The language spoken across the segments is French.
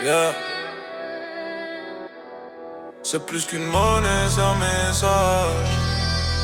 Yeah. C'est plus qu'une monnaie, c'est un message.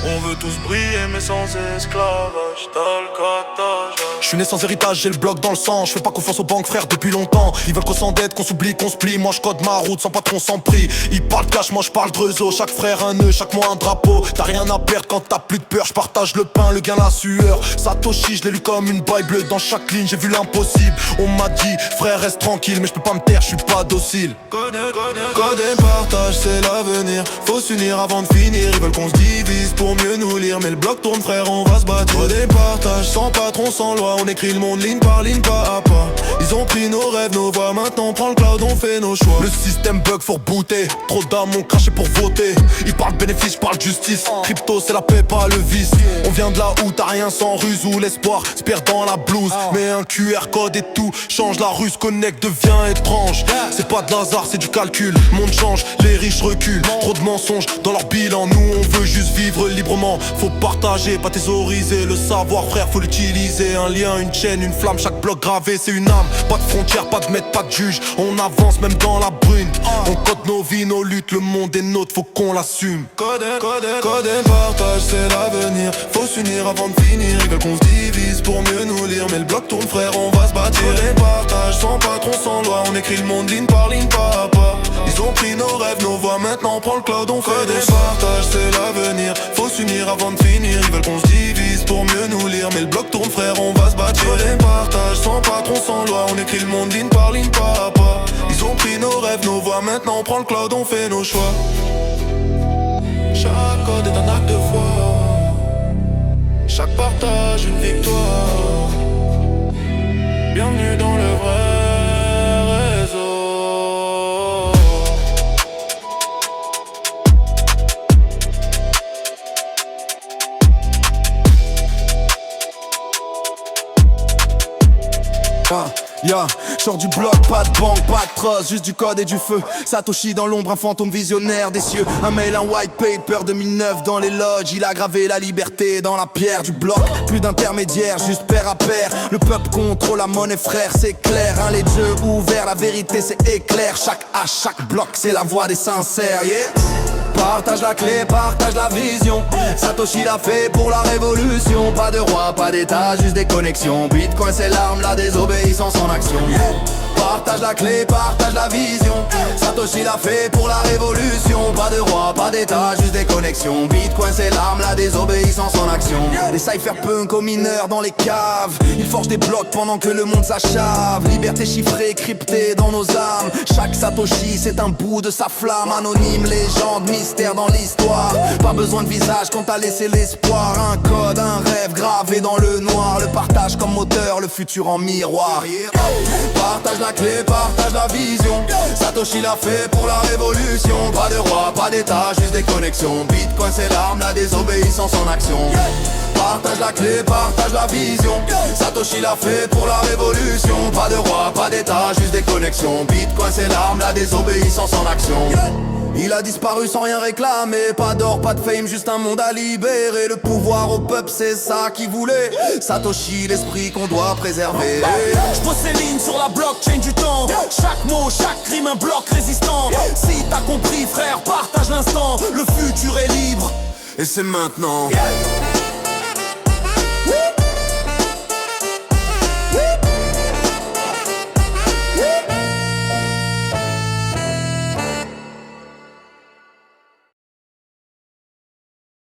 On veut tous briller mais sans esclavage. T'as le catage. Je suis né sans héritage, j'ai le bloc dans le sang. Je fais pas confiance aux banques frères depuis longtemps. Ils veulent qu'on s'endette, qu'on s'oublie, qu'on se plie. Moi je code ma route sans patron, sans prix. Ils parlent cash, moi je parle de réseau. Chaque frère un nœud, chaque mois un drapeau. T'as rien à perdre quand t'as plus de peur. Je partage le pain, le gain, la sueur. Satoshi, je l'ai lu comme une bible. Dans chaque ligne j'ai vu l'impossible. On m'a dit frère reste tranquille, mais je peux pas me taire, je suis pas docile. Code et partage, c'est l'avenir. Faut s'unir avant de finir. Ils veulent qu'on se divise pour mieux nous lire. Mais le bloc tourne frère, on va se battre. Code et partage, sans patron, sans loi. On écrit le monde ligne par ligne, pas à pas. Ils ont pris nos rêves, nos voix. Maintenant on prend le cloud, on fait nos choix. Le système bug, faut rebooter. Trop d'âmes ont craché pour voter. Ils parlent bénéfice, j'parle justice. Crypto c'est la paix, pas le vice. On vient de là où t'as rien sans ruse. Où l'espoir se perd dans la blouse. Mais un QR code et tout change. La rue se connecte, devient étrange. C'est pas de hasard, c'est du calcul. Monde change, les riches reculent. Trop de mensonges dans leur bilan. Nous on veut juste vivre librement. Faut partager, pas thésauriser. Le savoir frère, faut l'utiliser. Un lien, une chaîne, une flamme. Chaque bloc gravé c'est une âme. Pas de frontières, pas de maître, pas de juge. On avance même dans la brune. On code nos vies, nos luttes. Le monde est nôtre, faut qu'on l'assume. Code et partage, c'est l'avenir. Faut s'unir avant de finir. Ils veulent qu'on se divise pour mieux nous lire. Mais le bloc tourne frère, on va se bâtir. Code et partage, sans patron, sans loi. On écrit le monde ligne par ligne, pas à pas. Ils ont pris nos rêves, nos voix. Maintenant on prend le cloud, on fait des partages, c'est l'avenir. Faut s'unir avant de finir. Ils veulent qu'on se divise pour mieux nous lire. Mais le bloc tourne frère, on va se bâtir. Code et partage, sans patron, sans loi. On écrit le monde ligne par ligne, pas à pas. Ils ont pris nos rêves, nos voix. Maintenant on prend le cloud, on fait nos choix. Chaque code est un acte de foi. Chaque partage une victoire. Bienvenue dans le vrai réseau. Sors du bloc, pas de banque, pas de trust, juste du code et du feu. Satoshi dans l'ombre, un fantôme visionnaire des cieux. Un mail, un white paper 2009 dans les lodges. Il a gravé la liberté dans la pierre du bloc. Plus d'intermédiaires, juste pair à pair. Le peuple contrôle la monnaie frère, c'est clair. Un les jeux ouverts, la vérité c'est éclair. Chaque hache, chaque bloc, c'est la voix des sincères, yeah. Partage la clé, partage la vision. Satoshi l'a fait pour la révolution. Pas de roi, pas d'état, juste des connexions. Bitcoin c'est l'arme, la désobéissance en action. Partage la clé, partage la vision. Satoshi l'a fait pour la révolution. Pas de roi, pas d'état, juste des connexions. Bitcoin c'est l'arme, la désobéissance en action. Les cypherpunks aux mineurs dans les caves. Ils forgent des blocs pendant que le monde s'achave. Liberté chiffrée, cryptée dans nos âmes. Chaque Satoshi c'est un bout de sa flamme. Anonyme, légende, mystère dans l'histoire. Pas besoin de visage quand t'as laissé l'espoir. Un code, un rêve gravé dans le noir. Le partage comme moteur, le futur en miroir. Partage la clé, partage la vision. Satoshi l'a fait pour la révolution. Pas de roi, pas d'état, juste des connexions. Bitcoin c'est l'arme, la désobéissance en action. Partage la clé, partage la vision. Satoshi l'a fait pour la révolution. Pas de roi, pas d'état, juste des connexions. Bitcoin c'est l'arme, la désobéissance en action. Il a disparu sans rien réclamer. Pas d'or, pas de fame, juste un monde à libérer. Le pouvoir au peuple, c'est ça qu'il voulait. Satoshi, l'esprit qu'on doit préserver. J'pose ces lignes sur la blockchain du temps. Chaque mot, chaque rime, un bloc résistant. Si t'as compris frère, partage l'instant. Le futur est libre Et c'est maintenant.